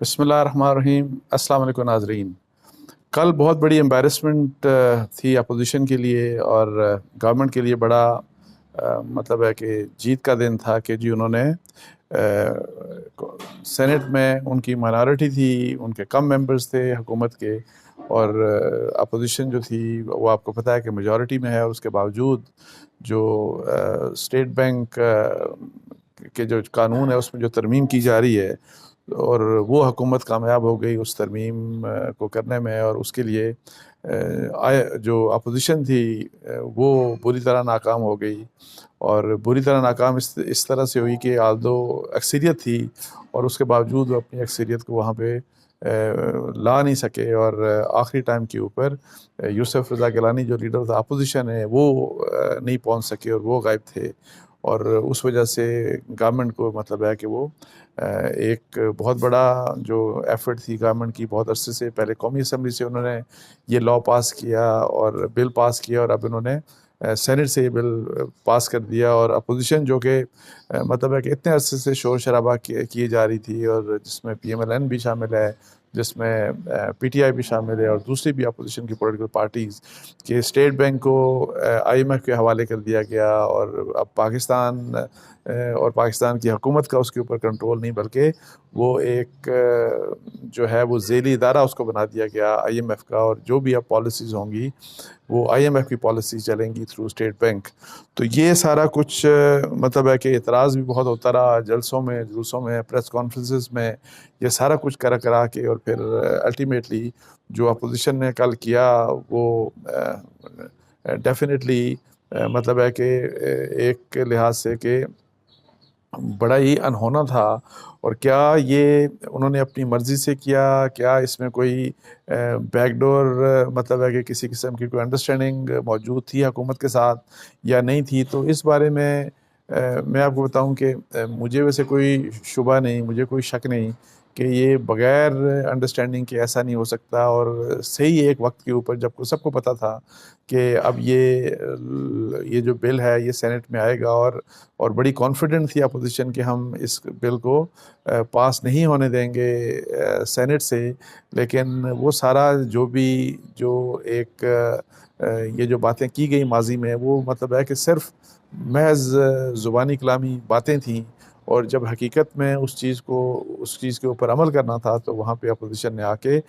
بسم اللہ الرحمن الرحیم۔ السلام علیکم ناظرین۔ کل بہت بڑی امبیرسمنٹ تھی اپوزیشن کے لیے اور گورنمنٹ کے لیے بڑا مطلب ہے کہ جیت کا دن تھا کہ جی انہوں نے سینٹ میں ان کی مائنارٹی تھی، ان کے کم ممبرز تھے حکومت کے، اور اپوزیشن جو تھی وہ آپ کو پتہ ہے کہ میجورٹی میں ہے، اور اس کے باوجود جو اسٹیٹ بینک کے جو قانون ہے اس میں جو ترمیم کی جا رہی ہے، اور وہ حکومت کامیاب ہو گئی اس ترمیم کو کرنے میں، اور اس کے لیے جو اپوزیشن تھی وہ بری طرح ناکام ہو گئی، اور بری طرح ناکام اس طرح سے ہوئی کہ آلدو اکثریت تھی اور اس کے باوجود وہ اپنی اکثریت کو وہاں پہ لا نہیں سکے، اور آخری ٹائم کے اوپر یوسف رضا گیلانی جو لیڈر آف اپوزیشن ہے وہ نہیں پہنچ سکے اور وہ غائب تھے، اور اس وجہ سے گورنمنٹ کو مطلب ہے کہ وہ ایک بہت بڑا جو ایفرٹ تھی گورنمنٹ کی، بہت عرصے سے پہلے قومی اسمبلی سے انہوں نے یہ لا پاس کیا اور بل پاس کیا، اور اب انہوں نے سینٹ سے یہ بل پاس کر دیا، اور اپوزیشن جو کہ مطلب ہے کہ اتنے عرصے سے شور شرابہ کیے جا رئی تھی، اور جس میں پی ایم ایل این بھی شامل ہے، جس میں پی ٹی آئی بھی شامل ہے، اور دوسری بھی اپوزیشن کی پولیٹیکل پارٹیز، کہ اسٹیٹ بینک کو آئی ایم ایف کے حوالے کر دیا گیا، اور اب پاکستان اور پاکستان کی حکومت کا اس کے اوپر کنٹرول نہیں، بلکہ وہ ایک جو ہے وہ ذیلی ادارہ اس کو بنا دیا گیا آئی ایم ایف کا، اور جو بھی اب پالیسیز ہوں گی وہ آئی ایم ایف کی پالیسیز چلیں گی تھرو اسٹیٹ بینک۔ تو یہ سارا کچھ مطلب ہے کہ اعتراض بھی بہت ہوتا رہا، جلسوں میں، جلوسوں میں، پریس کانفرنسز میں، یہ سارا کچھ کرا کے، اور پھر الٹیمیٹلی جو اپوزیشن نے کل کیا وہ ڈیفینیٹلی مطلب ہے کہ ایک لحاظ سے کہ بڑا ہی انہونا تھا، اور کیا یہ انہوں نے اپنی مرضی سے کیا، کیا اس میں کوئی بیک ڈور مطلب ہے کہ کسی قسم کی کوئی انڈرسٹینڈنگ موجود تھی حکومت کے ساتھ یا نہیں تھی؟ تو اس بارے میں آپ کو بتاؤں کہ مجھے ویسے کوئی شبہ نہیں، مجھے کوئی شک نہیں کہ یہ بغیر انڈرسٹینڈنگ کے ایسا نہیں ہو سکتا، اور صحیح ایک وقت کے اوپر جب سب کو پتہ تھا کہ اب یہ جو بل ہے یہ سینٹ میں آئے گا، اور بڑی کانفیڈنٹ تھی اپوزیشن کہ ہم اس بل کو پاس نہیں ہونے دیں گے سینٹ سے، لیکن وہ سارا جو ایک یہ جو باتیں کی گئی ماضی میں، وہ مطلب ہے کہ صرف محض زبانی کلامی باتیں تھیں، اور جب حقیقت میں اس چیز کے اوپر عمل کرنا تھا تو وہاں پہ اپوزیشن نے آ کے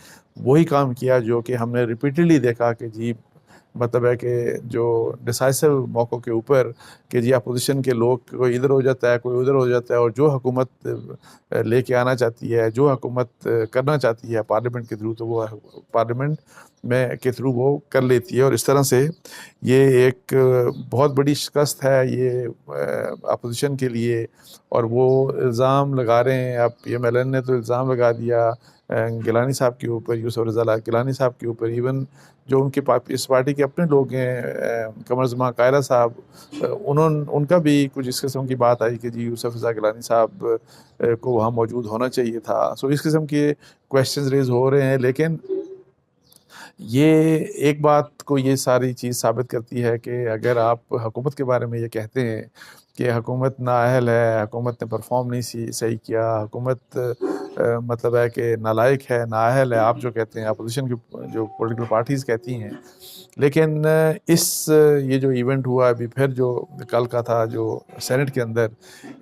وہی کام کیا جو کہ ہم نے ریپیٹڈلی دیکھا کہ جی مطلب ہے کہ جو ڈیسائسو موقعوں کے اوپر کہ جی اپوزیشن کے لوگ کوئی ادھر ہو جاتا ہے، کوئی ادھر ہو جاتا ہے، اور جو حکومت لے کے آنا چاہتی ہے، جو حکومت کرنا چاہتی ہے پارلیمنٹ کے تھرو، تو وہ پارلیمنٹ میں کے تھرو وہ کر لیتی ہے، اور اس طرح سے یہ ایک بہت بڑی شکست ہے یہ اپوزیشن کے لیے، اور وہ الزام لگا رہے ہیں اب پی ایم ایل این نے تو الزام لگا دیا گیلانی صاحب کے اوپر، یوسف رضا گیلانی صاحب کے اوپر، ایون جو ان کے اس پارٹی کے اپنے لوگ ہیں قمر زمان قاہرہ صاحب، ان کا بھی کچھ اس قسم کی بات آئی کہ جی یوسف رضا گیلانی صاحب کو وہاں موجود ہونا چاہیے تھا۔ اس قسم کے کویسچنز ریز ہو رہے ہیں، لیکن یہ ایک بات کو یہ ساری چیز ثابت کرتی ہے کہ اگر آپ حکومت کے بارے میں یہ کہتے ہیں کہ حکومت نااہل ہے، حکومت نے پرفارم نہیں صحیح کیا، حکومت مطلب ہے کہ نالائق ہے، نااہل ہے، آپ جو کہتے ہیں، اپوزیشن کی جو پولیٹیکل پارٹیز کہتی ہیں، لیکن یہ جو ایونٹ ہوا ابھی پھر جو کل کا تھا جو سینٹ کے اندر،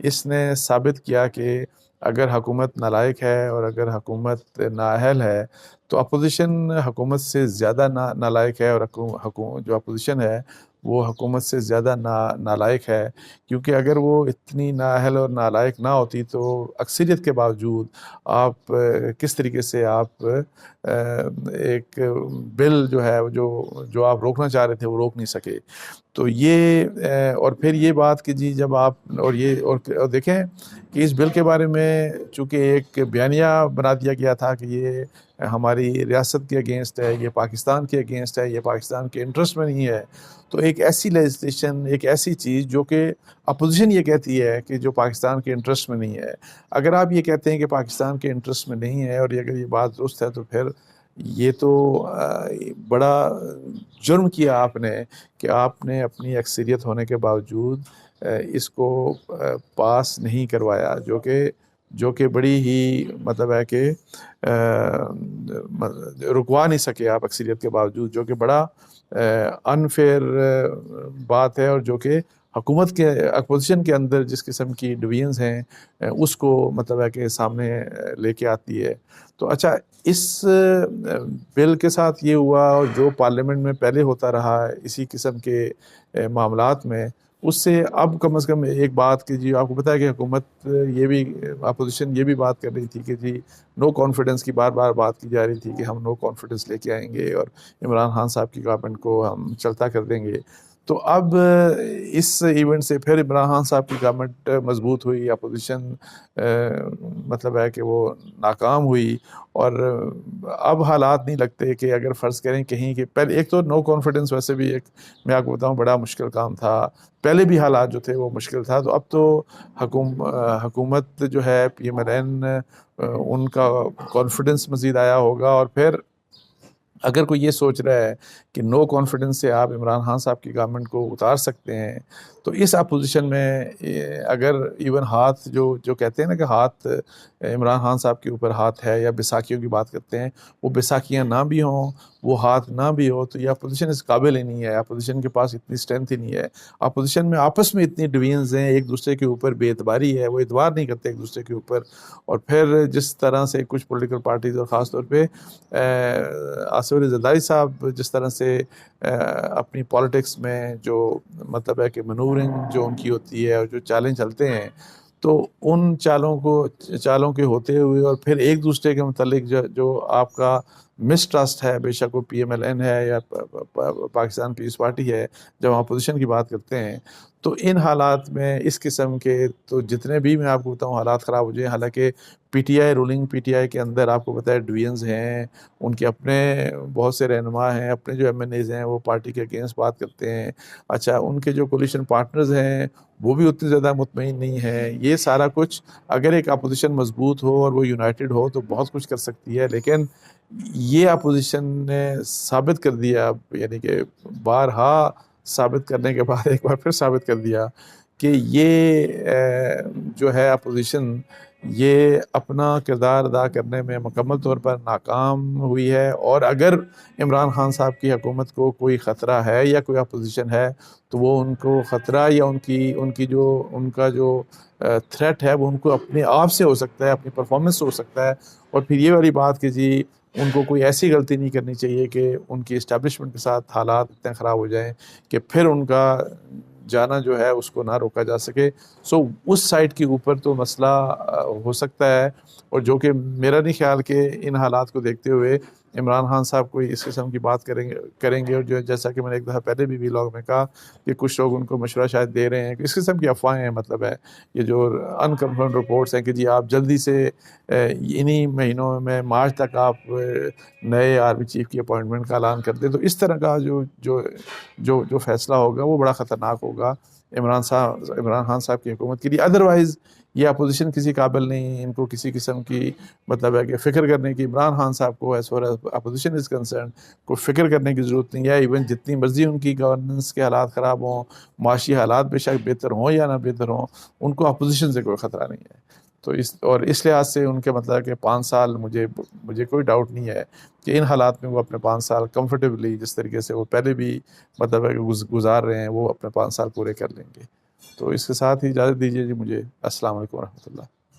اس نے ثابت کیا کہ اگر حکومت نالائق ہے اور اگر حکومت نااہل ہے تو اپوزیشن حکومت سے زیادہ نالائق ہے، اور جو اپوزیشن ہے وہ حکومت سے زیادہ نالائق ہے، کیونکہ اگر وہ اتنی نااہل اور نالائق نہ ہوتی تو اکثریت کے باوجود آپ کس طریقے سے آپ ایک بل جو ہے جو آپ روکنا چاہ رہے تھے وہ روک نہیں سکے۔ تو یہ اور پھر یہ بات کہ جی جب آپ اور دیکھیں کہ اس بل کے بارے میں چونکہ ایک بیانیہ بنا دیا گیا تھا کہ یہ ہماری ریاست کے اگینسٹ ہے، یہ پاکستان کے اگینسٹ ہے، یہ پاکستان کے انٹرسٹ میں نہیں ہے، تو ایک ایسی لیجسلیشن، ایک ایسی چیز جو کہ اپوزیشن یہ کہتی ہے کہ جو پاکستان کے انٹرسٹ میں نہیں ہے، اگر آپ یہ کہتے ہیں کہ پاکستان کے انٹرسٹ میں نہیں ہے اور اگر یہ بات درست ہے، تو پھر یہ تو بڑا جرم کیا آپ نے کہ آپ نے اپنی اکثریت ہونے کے باوجود اس کو پاس نہیں کروایا، جو کہ جو کہ بڑی ہی مطلب ہے کہ رکوا نہیں سکے آپ اکثریت کے باوجود، جو کہ بڑا انفیئر بات ہے، اور جو کہ حکومت کے اپوزیشن کے اندر جس قسم کی ڈویژنز ہیں اس کو مطلب ہے کہ سامنے لے کے آتی ہے۔ تو اچھا، اس بل کے ساتھ یہ ہوا، اور جو پارلیمنٹ میں پہلے ہوتا رہا اسی قسم کے معاملات میں، اس سے اب کم از کم ایک بات کہ جی آپ کو پتہ ہے کہ حکومت یہ بھی، اپوزیشن یہ بھی بات کر رہی تھی کہ جی نو کانفیڈنس کی بار بار بات کی جا رہی تھی کہ ہم نو کانفیڈنس لے کے آئیں گے اور عمران خان صاحب کی گورنمنٹ کو ہم چلتا کر دیں گے۔ تو اب اس ایونٹ سے پھر عمران خان صاحب کی گورنمنٹ مضبوط ہوئی، اپوزیشن مطلب ہے کہ وہ ناکام ہوئی، اور اب حالات نہیں لگتے کہ اگر فرض کریں کہیں کہ پہلے ایک تو نو کانفیڈنس ویسے بھی ایک میں آپ کو بتاؤں بڑا مشکل کام تھا، پہلے بھی حالات جو تھے وہ مشکل تھا، تو اب تو حکومت جو ہے پی ایم ایل این ان کا کانفیڈنس مزید آیا ہوگا، اور پھر اگر کوئی یہ سوچ رہا ہے کہ نو کانفیڈنس سے آپ عمران خان صاحب کی گورنمنٹ کو اتار سکتے ہیں، تو اس اپوزیشن میں اگر ایون ہاتھ جو کہتے ہیں نا کہ ہاتھ عمران خان صاحب کے اوپر ہاتھ ہے، یا بیساکھیوں کی بات کرتے ہیں، وہ بیساکھیاں نہ بھی ہوں، وہ ہاتھ نہ بھی ہو، تو یہ اپوزیشن اس قابل ہی نہیں ہے، اپوزیشن کے پاس اتنی اسٹرینتھ ہی نہیں ہے، اپوزیشن میں آپس میں اتنی ڈویژنز ہیں، ایک دوسرے کے اوپر بے اعتباری ہے، وہ اعتبار نہیں کرتے ایک دوسرے کے اوپر، اور پھر جس طرح سے کچھ پولیٹیکل پارٹیز اور خاص طور پہ آصف علی زرداری صاحب جس طرح سے اپنی پالیٹکس میں جو مطلب ہے کہ منورنگ جو ان کی ہوتی ہے اور جو چالیں چلتے ہیں، تو ان چالوں کے ہوتے ہوئے اور پھر ایک دوسرے کے متعلق جو آپ کا مسٹرسٹ ہے، بے شک وہ پی ایم ایل این ہے یا پاکستان پیپلز پارٹی ہے، جب ہم اپوزیشن کی بات کرتے ہیں، تو ان حالات میں اس قسم کے تو جتنے بھی میں آپ کو بتاؤں حالات خراب ہو جائیں، حالانکہ پی ٹی آئی رولنگ پی ٹی آئی کے اندر آپ کو پتہ ہے ڈویژنز ہیں، ان کے اپنے بہت سے رہنما ہیں، اپنے جو ایم این ایز ہیں وہ پارٹی کے اگینسٹ بات کرتے ہیں، اچھا ان کے جو کولیشن پارٹنرز ہیں وہ بھی اتنے زیادہ مطمئن نہیں ہیں، یہ سارا کچھ اگر ایک اپوزیشن مضبوط ہو اور وہ یونائٹڈ ہو تو بہت کچھ کر سکتی ہے، لیکن یہ اپوزیشن نے ثابت کر دیا، یعنی کہ بارہا ثابت کرنے کے بعد ایک بار پھر ثابت کر دیا کہ یہ جو ہے اپوزیشن یہ اپنا کردار ادا کرنے میں مکمل طور پر ناکام ہوئی ہے، اور اگر عمران خان صاحب کی حکومت کو کوئی خطرہ ہے یا کوئی اپوزیشن ہے تو وہ ان کو خطرہ یا ان کا جو تھریٹ ہے وہ ان کو اپنے آپ سے ہو سکتا ہے، اپنی پرفارمنس سے ہو سکتا ہے، اور پھر یہ والی بات کہ جی ان کو کوئی ایسی غلطی نہیں کرنی چاہیے کہ ان کی اسٹیبلشمنٹ کے ساتھ حالات اتنے خراب ہو جائیں کہ پھر ان کا جانا جو ہے اس کو نہ روکا جا سکے۔ سو اس سائٹ کے اوپر تو مسئلہ ہو سکتا ہے، اور جو کہ میرا نہیں خیال کہ ان حالات کو دیکھتے ہوئے عمران خان صاحب کوئی اس قسم کی بات کریں گے، اور جو جیسا کہ میں نے ایک دفعہ پہلے بھی ولاگ میں کہا کہ کچھ لوگ ان کو مشورہ شاید دے رہے ہیں کہ اس قسم کی افواہیں ہیں، مطلب ہے یہ جو انکنفرمڈ رپورٹس ہیں کہ جی آپ جلدی سے انہی مہینوں میں مارچ تک آپ نئے آرمی چیف کی اپوائنٹمنٹ کا اعلان کر دیں، تو اس طرح کا جو فیصلہ ہوگا وہ بڑا خطرناک ہوگا عمران خان صاحب کی حکومت کے لیے۔ ادروائز یہ اپوزیشن کسی قابل نہیں، ان کو کسی قسم کی مطلب ہے کہ فکر کرنے کی عمران خان صاحب کو as far as opposition is concern کوئی فکر کرنے کی ضرورت نہیں ہے، ایون جتنی مرضی ان کی گورننس کے حالات خراب ہوں، معاشی حالات بے شک بہتر ہوں یا نہ بہتر ہوں، ان کو اپوزیشن سے کوئی خطرہ نہیں ہے۔ تو اس لحاظ سے ان کے مطلب کہ 5 سال مجھے کوئی ڈاؤٹ نہیں ہے کہ ان حالات میں وہ اپنے 5 سال کمفرٹیبلی جس طریقے سے وہ پہلے بھی مطلب ہے کہ گزار رہے ہیں وہ اپنے 5 سال پورے کر لیں گے۔ تو اس کے ساتھ ہی اجازت دیجیے جی مجھے۔ السلام علیکم ورحمۃ اللہ۔